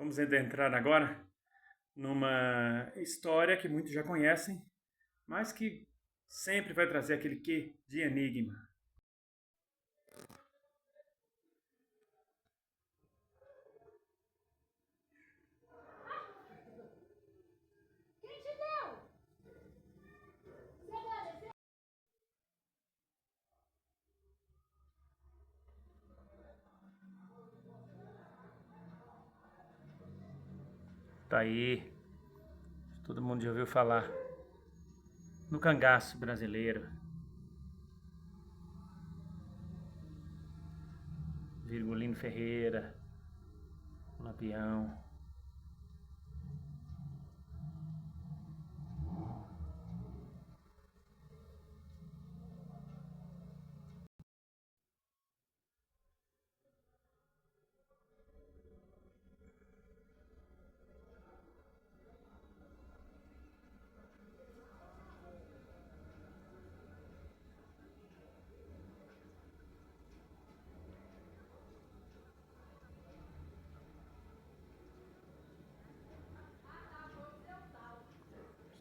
Vamos adentrar agora numa história que muitos já conhecem, mas que sempre vai trazer aquele quê de enigma. Tá aí, todo mundo já ouviu falar no cangaço brasileiro. Virgulino Ferreira, Lampião.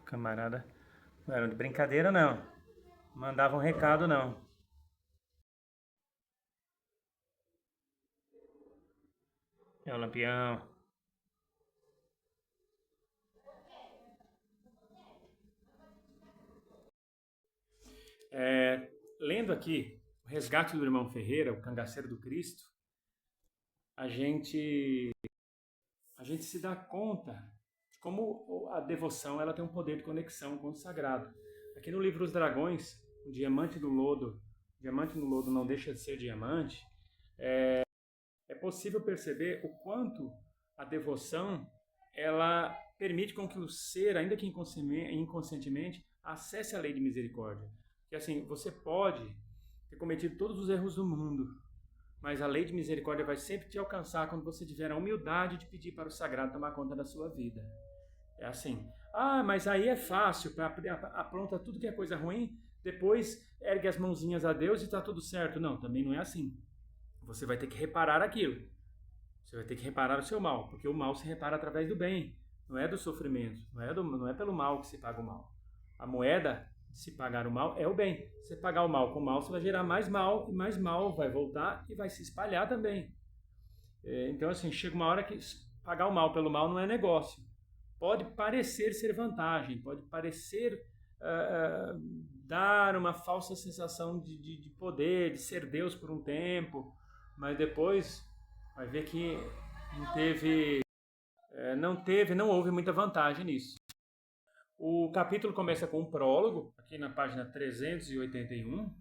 Camarada, não eram de brincadeira não, mandavam recado não. É o Lampião. Lendo aqui o Resgate do Irmão Ferreira, o Cangaceiro do Cristo, a gente se dá conta de como a devoção ela tem um poder de conexão com o sagrado. Aqui no livro Os Dragões, o diamante no lodo não deixa de ser diamante, é possível perceber o quanto a devoção ela permite com que o ser, ainda que inconscientemente, acesse a lei de misericórdia. Que assim, você pode ter cometido todos os erros do mundo, mas a lei de misericórdia vai sempre te alcançar quando você tiver a humildade de pedir para o sagrado tomar conta da sua vida. É assim, mas aí é fácil, apronta tudo que é coisa ruim, depois ergue as mãozinhas a Deus e está tudo certo. Não, também não é assim. Você vai ter que reparar aquilo. Você vai ter que reparar o seu mal, porque o mal se repara através do bem, não é do sofrimento, não é pelo mal que se paga o mal. A moeda de se pagar o mal é o bem. Se você pagar o mal com o mal, você vai gerar mais mal, e mais mal vai voltar e vai se espalhar também. Então, assim, chega uma hora que pagar o mal pelo mal não é negócio. Pode parecer ser vantagem, pode parecer dar uma falsa sensação de poder, de ser Deus por um tempo, mas depois vai ver que não houve muita vantagem nisso. O capítulo começa com um prólogo, aqui na página 381,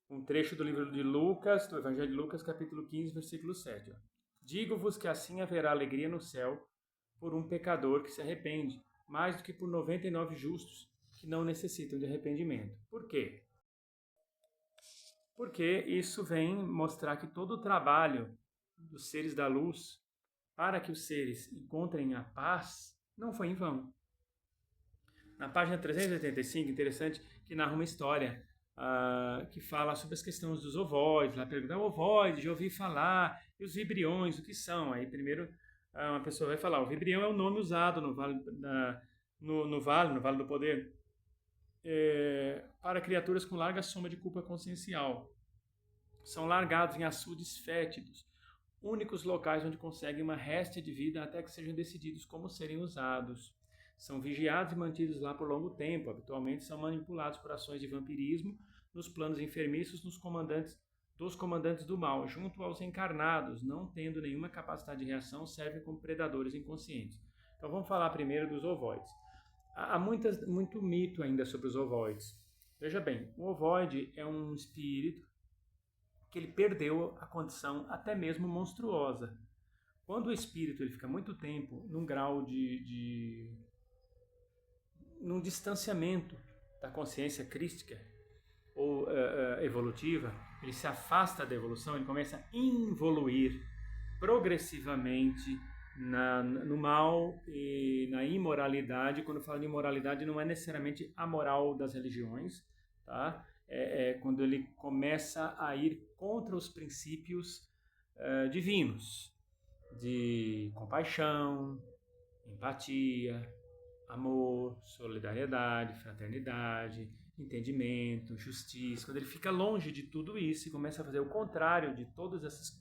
um trecho do livro de Lucas, do Evangelho de Lucas, capítulo 15, versículo 7. Digo-vos que assim haverá alegria no céu por um pecador que se arrepende, mais do que por 99 justos que não necessitam de arrependimento. Por quê? Porque isso vem mostrar que todo o trabalho dos seres da luz para que os seres encontrem a paz não foi em vão. Na página 385, interessante, que narra uma história que fala sobre as questões dos ovoides. Lá pergunta, ovoide, já ouvi falar, e os vibriões, o que são? Aí primeiro uma pessoa vai falar, o vibrião é o nome usado no Vale, no vale do Poder, para criaturas com larga soma de culpa consciencial. São largados em açudes fétidos, únicos locais onde conseguem uma réstia de vida até que sejam decididos como serem usados. São vigiados e mantidos lá por longo tempo. Habitualmente são manipulados por ações de vampirismo nos planos enfermiços dos comandantes do mal, junto aos encarnados, não tendo nenhuma capacidade de reação, servem como predadores inconscientes. Então vamos falar primeiro dos ovoides. Há muito mito ainda sobre os ovoides. Veja bem, o ovoide é um espírito que ele perdeu a condição até mesmo monstruosa. Quando o espírito ele fica muito tempo num grau num distanciamento da consciência crística ou evolutiva, ele se afasta da evolução, ele começa a involuir progressivamente no mal e na imoralidade. Quando eu falo de imoralidade, não é necessariamente a moral das religiões, tá? Quando ele começa a ir contra os princípios divinos. de compaixão, empatia, amor, solidariedade, fraternidade, entendimento, justiça. Quando ele fica longe de tudo isso e começa a fazer o contrário de todas essas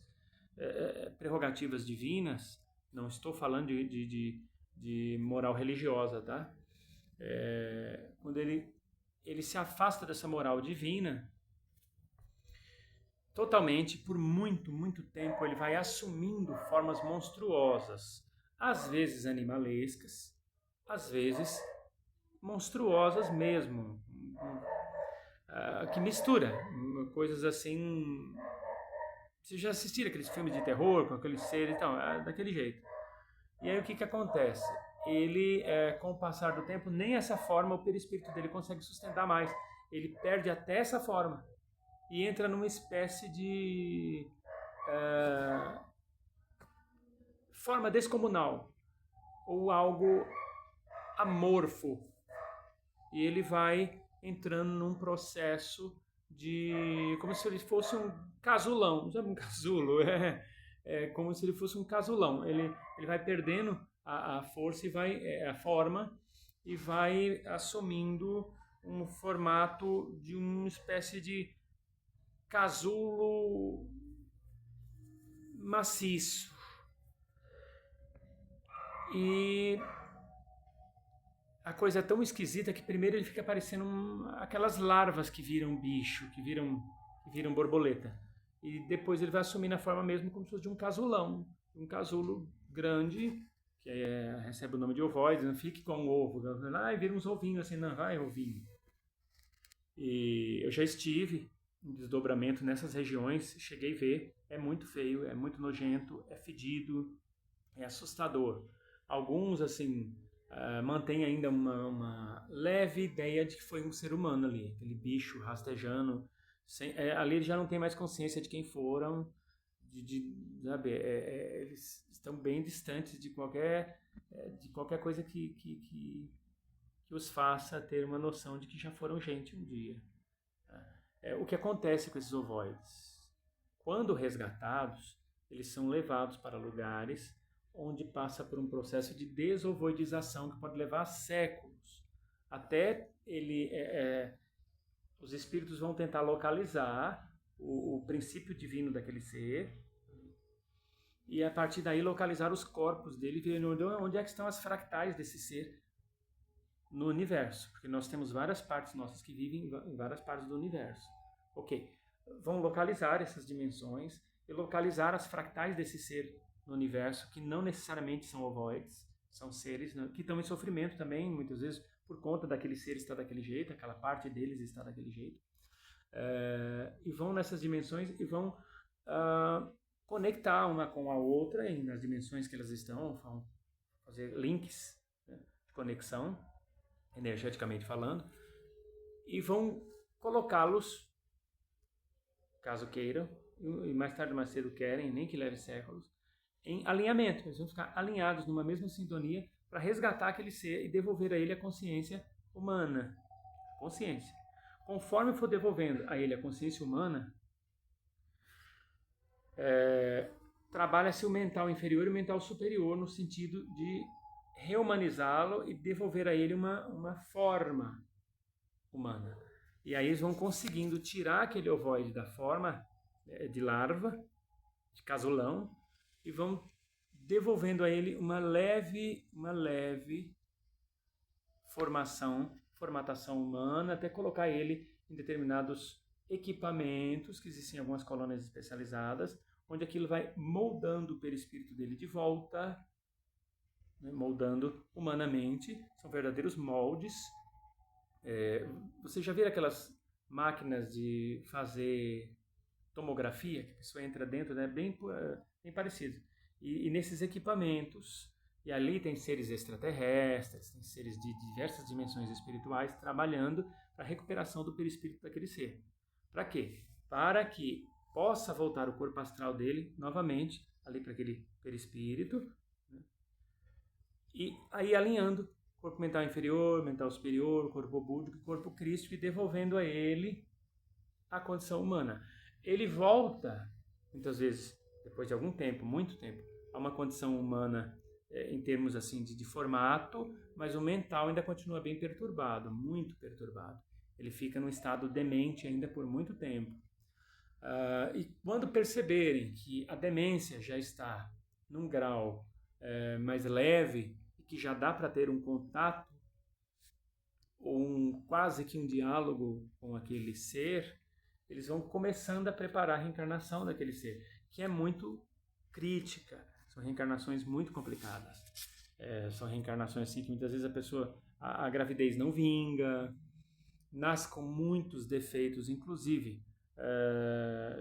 prerrogativas divinas, não estou falando de moral religiosa, tá? Quando ele se afasta dessa moral divina, totalmente, por muito, muito tempo, ele vai assumindo formas monstruosas, às vezes animalescas, às vezes monstruosas mesmo, que mistura coisas assim. Vocês já assistiram aqueles filmes de terror com aqueles seres, então, daquele jeito. E aí o que acontece? Ele, com o passar do tempo, nem essa forma o perispírito dele consegue sustentar mais. Ele perde até essa forma e entra numa espécie de forma descomunal ou algo amorfo. E ele vai entrando num processo de... como se ele fosse um casulão. Sabe um casulo? Como se ele fosse um casulão. Ele vai perdendo a força e vai a forma e vai assumindo um formato de uma espécie de casulo maciço. E a coisa é tão esquisita que primeiro ele fica parecendo aquelas larvas que viram bicho, que viram borboleta. E depois ele vai assumindo a forma mesmo como se fosse de um casulão, um casulo grande, que recebe o nome de ovoide, não fique com um ovo. Vira uns ovinhos assim, não, vai ovinho. E eu já estive em desdobramento nessas regiões, cheguei a ver, é muito feio, é muito nojento, é fedido, é assustador. Alguns, assim, mantêm ainda uma leve ideia de que foi um ser humano ali, aquele bicho rastejando. Ali eles já não têm mais consciência de quem foram, sabe, eles estão bem distantes de qualquer coisa que os faça ter uma noção de que já foram gente um dia. O que acontece com esses ovoides? Quando resgatados, eles são levados para lugares onde passa por um processo de desovoidização que pode levar séculos. Até os espíritos vão tentar localizar o princípio divino daquele ser e a partir daí localizar os corpos dele, ver onde é que estão as fractais desse ser no universo, porque nós temos várias partes nossas que vivem em várias partes do universo. Ok, vão localizar essas dimensões e localizar as fractais desse ser no universo, que não necessariamente são ovoides, são seres que estão em sofrimento também, muitas vezes por conta daquele ser estar daquele jeito, aquela parte deles está daquele jeito. E vão nessas dimensões e vão conectar uma com a outra nas dimensões que elas estão, vão fazer links, né, de conexão, energeticamente falando, e vão colocá-los, caso queiram, e mais tarde ou mais cedo querem, nem que leve séculos, em alinhamento. Eles vão ficar alinhados numa mesma sintonia para resgatar aquele ser e devolver a ele a consciência humana. Consciência. Conforme for devolvendo a ele a consciência humana, trabalha-se o mental inferior e o mental superior no sentido de reumanizá-lo e devolver a ele uma forma humana. E aí eles vão conseguindo tirar aquele ovoide da forma de larva, de casulão, e vão devolvendo a ele uma leve formatação humana, até colocar ele em determinados equipamentos, que existem algumas colônias especializadas, onde aquilo vai moldando o perispírito dele de volta, né, moldando humanamente, são verdadeiros moldes. Você já viu aquelas máquinas de fazer tomografia, que a pessoa entra dentro, né, bem parecido. E nesses equipamentos, e ali tem seres extraterrestres, tem seres de diversas dimensões espirituais trabalhando para a recuperação do perispírito daquele ser. Para quê? Para que possa voltar o corpo astral dele novamente, ali para aquele perispírito, né? E aí alinhando corpo mental inferior, mental superior, corpo búdico e corpo crístico, e devolvendo a ele a condição humana. Ele volta, muitas vezes, depois de algum tempo, muito tempo, a uma condição humana em termos assim de formato, mas o mental ainda continua bem perturbado, muito perturbado. Ele fica num estado demente ainda por muito tempo. E quando perceberem que a demência já está num grau mais leve e que já dá para ter um contato ou quase que um diálogo com aquele ser, eles vão começando a preparar a reencarnação daquele ser, que é muito crítica. São reencarnações muito complicadas. São reencarnações assim que muitas vezes a gravidez não vinga, nasce com muitos defeitos, inclusive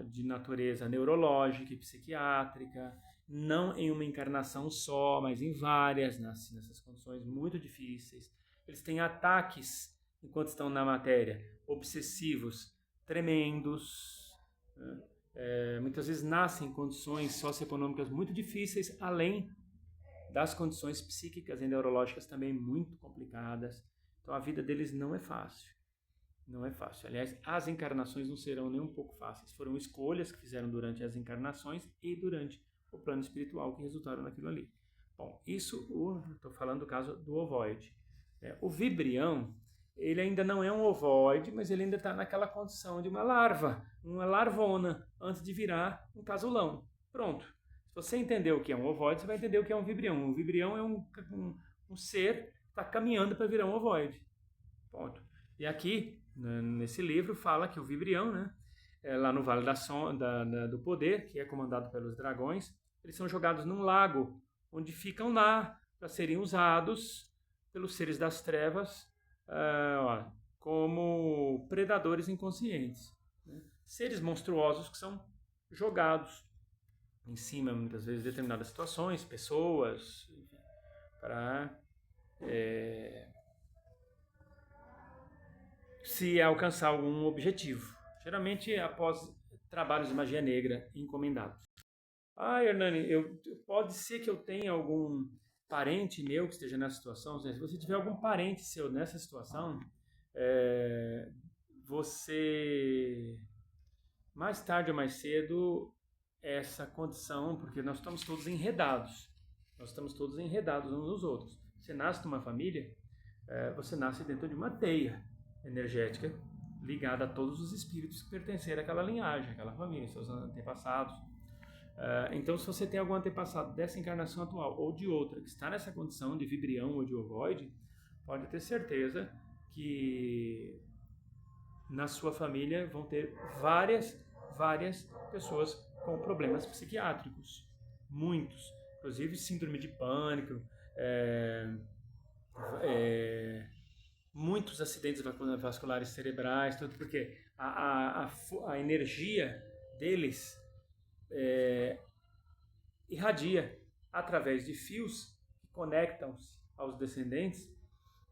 de natureza neurológica e psiquiátrica, não em uma encarnação só, mas em várias, nessas condições muito difíceis. Eles têm ataques, enquanto estão na matéria, obsessivos, tremendos, muitas vezes nascem em condições socioeconômicas muito difíceis, além das condições psíquicas e neurológicas também muito complicadas. Então a vida deles não é fácil. Não é fácil. Aliás, as encarnações não serão nem um pouco fáceis. Foram escolhas que fizeram durante as encarnações e durante o plano espiritual que resultaram naquilo ali. Bom, estou falando do caso do ovoide. O vibrião, ele ainda não é um ovoide, mas ele ainda está naquela condição de uma larva, uma larvona, antes de virar um casulão. Pronto. Se você entender o que é um ovoide, você vai entender o que é um vibrião. Um vibrião é um ser que está caminhando para virar um ovoide. Ponto. E aqui, nesse livro, fala que o vibrião, né, lá no Vale do Poder, que é comandado pelos dragões, eles são jogados num lago, onde ficam lá para serem usados pelos seres das trevas como predadores inconscientes. Né? Seres monstruosos que são jogados em cima, muitas vezes, de determinadas situações, pessoas, para se alcançar algum objetivo. Geralmente após trabalhos de magia negra encomendados. Hernani, pode ser que eu tenha algum parente meu que esteja nessa situação. Se você tiver algum parente seu nessa situação, você, mais tarde ou mais cedo, essa condição, porque nós estamos todos enredados. Nós estamos todos enredados uns nos outros. Você nasce numa família, você nasce dentro de uma teia energética ligada a todos os espíritos que pertenceram àquela linhagem, àquela família, seus antepassados. Então, se você tem algum antepassado dessa encarnação atual ou de outra que está nessa condição de vibrião ou de ovoide, pode ter certeza que na sua família vão ter várias pessoas com problemas psiquiátricos. Muitos. Inclusive síndrome de pânico, muitos acidentes vasculares cerebrais, tudo porque a energia deles irradia através de fios que conectam-se aos descendentes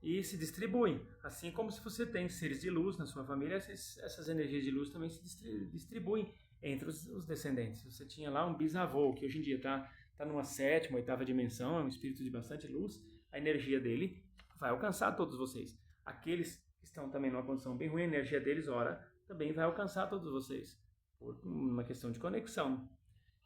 e se distribuem. Assim como se você tem seres de luz na sua família, essas energias de luz também se distribuem entre os descendentes. Você tinha lá um bisavô, que hoje em dia está numa 7ª, 8ª dimensão, é um espírito de bastante luz, a energia dele vai alcançar todos vocês. Aqueles que estão também numa condição bem ruim, a energia deles, também vai alcançar todos vocês, por uma questão de conexão.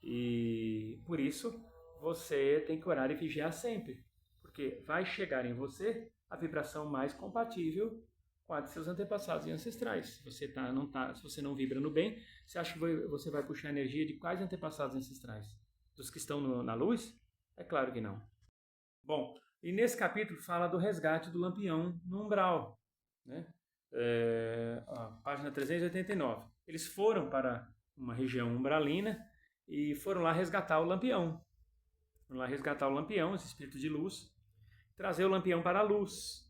E por isso, você tem que orar e vigiar sempre, porque vai chegar em você a vibração mais compatível com a de seus antepassados e ancestrais. Se você não vibra no bem, você acha que você vai puxar a energia de quais antepassados ancestrais? Dos que estão na luz? É claro que não. Bom, e nesse capítulo fala do resgate do lampião no umbral, né? Página 389. Eles foram para uma região umbralina e foram lá resgatar o lampião. Foram lá resgatar o lampião, esse espírito de luz, trazer o lampião para a luz.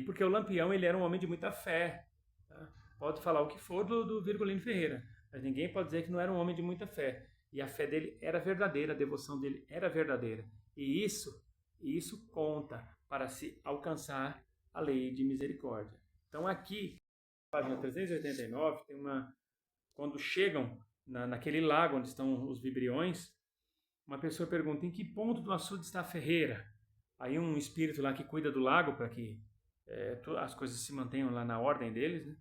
Porque o lampião, ele era um homem de muita fé. Tá? Pode falar o que for do Virgulino Ferreira, mas ninguém pode dizer que não era um homem de muita fé. E a fé dele era verdadeira, a devoção dele era verdadeira. E isso conta para se alcançar a lei de misericórdia. Então aqui, na página 389, tem quando chegam naquele lago onde estão os vibriões, uma pessoa pergunta: em que ponto do açude está a Ferreira? Aí um espírito lá que cuida do lago para que as coisas se mantenham lá na ordem deles, né?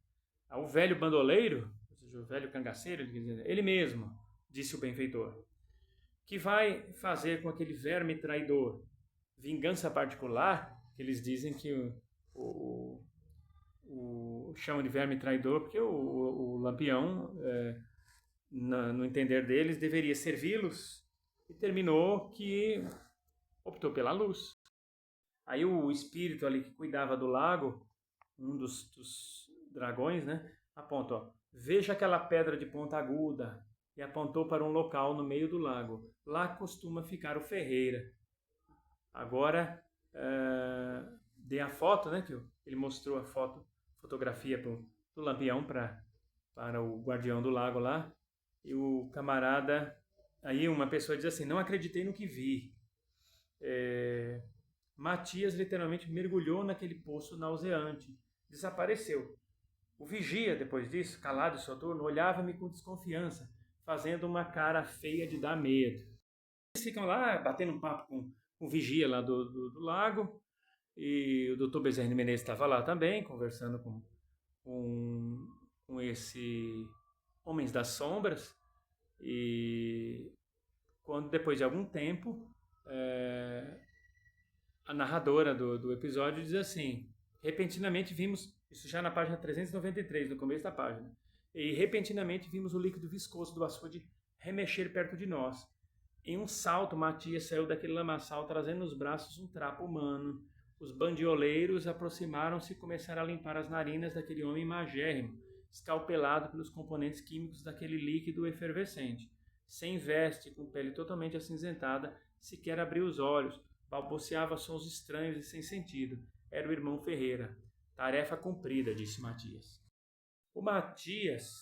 O velho bandoleiro, ou seja, o velho cangaceiro, ele mesmo, disse o benfeitor, que vai fazer com aquele verme traidor vingança particular, que eles dizem que o chamam de verme traidor, porque o Lampião, no entender deles, deveria servi-los, e terminou que optou pela luz. Aí o espírito ali que cuidava do lago, um dos dragões, né, aponta, ó, veja aquela pedra de ponta aguda, e apontou para um local no meio do lago. Lá costuma ficar o Ferreira. Agora, dei a foto, né, que ele mostrou a fotografia do Lampião para o guardião do lago lá, e o camarada, aí uma pessoa diz assim, não acreditei no que vi. Matias literalmente mergulhou naquele poço nauseante, desapareceu. O vigia, depois disso, calado e soturno, olhava-me com desconfiança, fazendo uma cara feia de dar medo. Eles ficam lá batendo um papo com o vigia lá do lago, e o doutor Bezerra de Menezes estava lá também, conversando com esse Homens das Sombras, e quando depois de algum tempo, a narradora do episódio diz assim, repentinamente vimos, isso já na página 393, no começo da página, e repentinamente vimos o líquido viscoso do açude remexer perto de nós. Em um salto, Matias saiu daquele lamaçal trazendo nos braços um trapo humano. Os bandioleiros aproximaram-se e começaram a limpar as narinas daquele homem magérrimo, escalpelado pelos componentes químicos daquele líquido efervescente. Sem veste, com pele totalmente acinzentada, sequer abriu os olhos, balbuciava sons estranhos e sem sentido. Era o irmão Ferreira. Tarefa cumprida, disse Matias. O Matias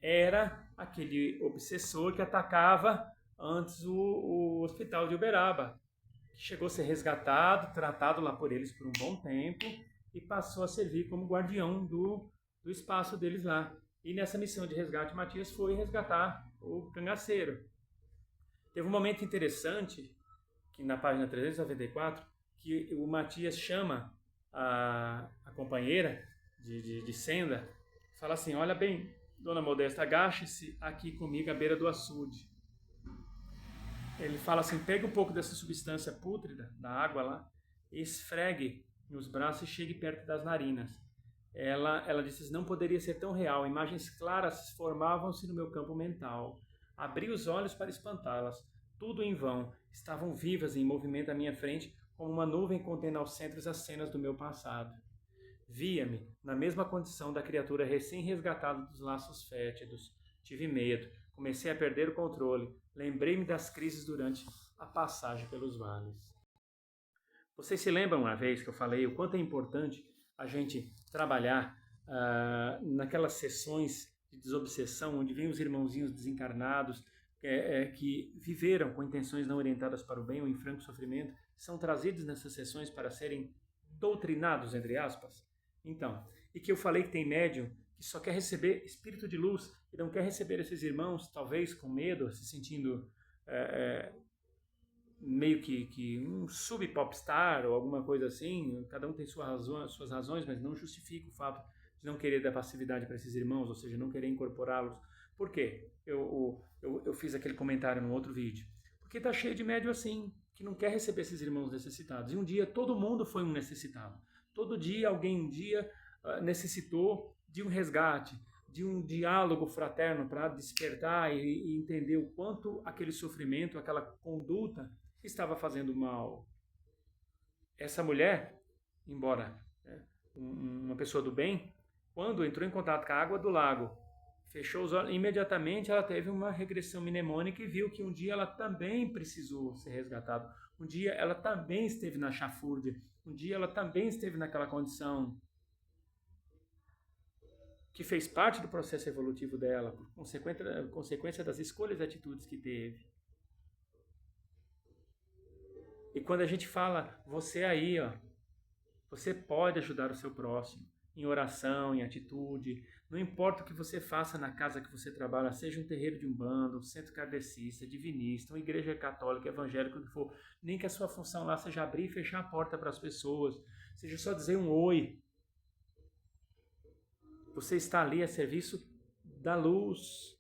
era aquele obsessor que atacava antes o hospital de Uberaba, que chegou a ser resgatado, tratado lá por eles por um bom tempo e passou a servir como guardião do espaço deles lá. E nessa missão de resgate, Matias foi resgatar o cangaceiro. Teve um momento interessante, que na página 394, que o Matias chama a companheira de Senda, fala assim, olha bem, Dona Modesta, agache-se aqui comigo à beira do açude. Ele fala assim, pegue um pouco dessa substância pútrida, da água lá, esfregue nos braços e chegue perto das narinas. Ela disse, não poderia ser tão real, imagens claras formavam-se no meu campo mental. Abri os olhos para espantá-las, tudo em vão, estavam vivas em movimento à minha frente, como uma nuvem contendo aos centros as cenas do meu passado. Via-me na mesma condição da criatura recém-resgatada dos laços fétidos. Tive medo, comecei a perder o controle, lembrei-me das crises durante a passagem pelos vales. Vocês se lembram uma vez que eu falei o quanto é importante a gente trabalhar naquelas sessões de desobsessão, onde vêm os irmãozinhos desencarnados, que viveram com intenções não orientadas para o bem ou em franco sofrimento, são trazidos nessas sessões para serem doutrinados, entre aspas? Então, e que eu falei que tem médium que só quer receber espírito de luz e não quer receber esses irmãos, talvez com medo, se sentindo meio que um sub-popstar ou alguma coisa assim. Cada um tem suas razões, mas não justifica o fato de não querer dar passividade para esses irmãos, ou seja, não querer incorporá-los. Por quê? Eu fiz aquele comentário no outro vídeo. Porque está cheio de médium assim, que não quer receber esses irmãos necessitados. E um dia todo mundo foi um necessitado. Todo dia alguém necessitou de um resgate, de um diálogo fraterno para despertar e entender o quanto aquele sofrimento, aquela conduta estava fazendo mal. Essa mulher, embora uma pessoa do bem, quando entrou em contato com a água do lago, fechou os olhos, imediatamente ela teve uma regressão mnemônica e viu que um dia ela também precisou ser resgatada. Um dia ela também esteve na chafúrdia. Um dia ela também esteve naquela condição que fez parte do processo evolutivo dela, por consequência das escolhas e atitudes que teve. E quando a gente fala, você aí, você pode ajudar o seu próximo em oração, em atitude, não importa o que você faça na casa que você trabalha, seja um terreiro de umbanda, um centro kardecista, divinista, uma igreja católica, evangélica, o que for, nem que a sua função lá seja abrir e fechar a porta para as pessoas, seja só dizer um oi. Você está ali a serviço da luz,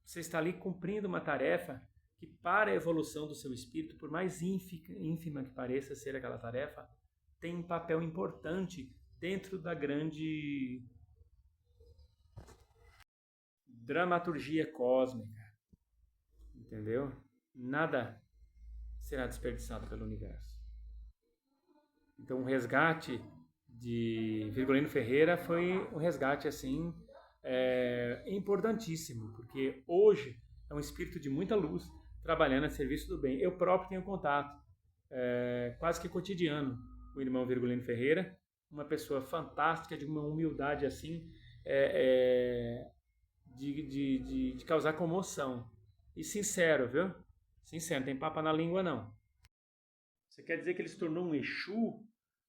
você está ali cumprindo uma tarefa que para a evolução do seu espírito, por mais ínfima que pareça ser aquela tarefa, tem um papel importante dentro da grande dramaturgia cósmica, entendeu? Nada será desperdiçado pelo universo. Então, o resgate de Virgulino Ferreira foi um resgate assim importantíssimo, porque hoje é um espírito de muita luz trabalhando a serviço do bem. Eu próprio tenho contato quase que cotidiano com o irmão Virgulino Ferreira, uma pessoa fantástica, de uma humildade assim de causar comoção. E sincero, viu? Sincero, não tem papo na língua não. Você quer dizer que ele se tornou um Exu?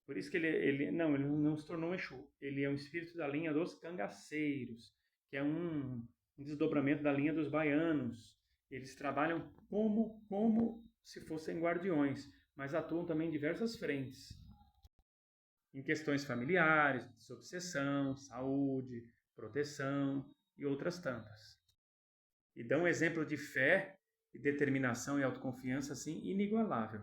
Por isso que ele não se tornou um Exu. Ele é um espírito da linha dos cangaceiros, que é um desdobramento da linha dos baianos. Eles trabalham como se fossem guardiões, mas atuam também em diversas frentes. Em questões familiares, desobsessão, saúde, proteção e outras tantas. E dão um exemplo de fé e determinação e autoconfiança assim inigualável.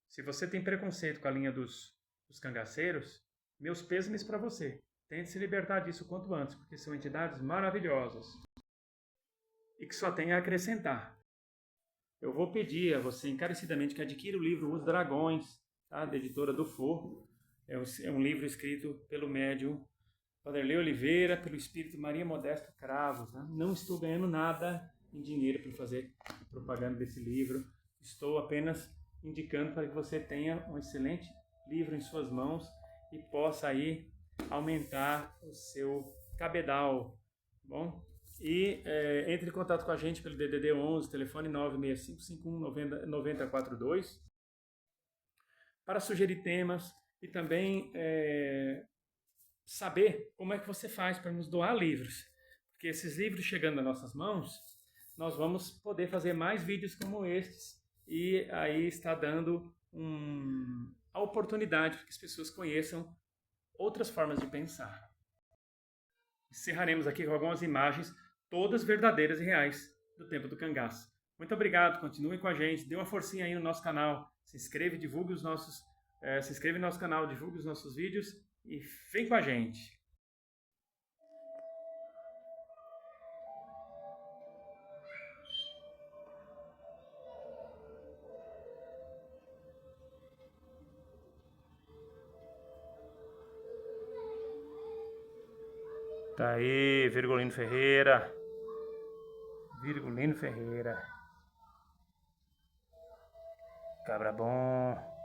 Se você tem preconceito com a linha dos cangaceiros, meus pêsames para você. Tente se libertar disso o quanto antes, porque são entidades maravilhosas e que só tem a acrescentar. Eu vou pedir a você encarecidamente que adquira o livro Os Dragões, tá? Da editora do For. É um livro escrito pelo médium Vanderlei Oliveira, pelo espírito Maria Modesto Cravos. Né? Não estou ganhando nada em dinheiro para fazer propaganda desse livro. Estou apenas indicando para que você tenha um excelente livro em suas mãos e possa aí aumentar o seu cabedal, bom? E entre em contato com a gente pelo DDD 11, telefone 965519042, para sugerir temas e também saber como é que você faz para nos doar livros. Porque esses livros chegando nas nossas mãos, nós vamos poder fazer mais vídeos como estes e aí está dando a oportunidade para que as pessoas conheçam outras formas de pensar. Encerraremos aqui com algumas imagens, todas verdadeiras e reais, do tempo do cangaço. Muito obrigado, continue com a gente, dê uma forcinha aí no nosso canal, se inscreve, divulgue os nossos, se inscreve no nosso canal, divulgue os nossos vídeos e vem com a gente. Tá aí, Virgulino Ferreira. Virgulino Ferreira. Cabra bom.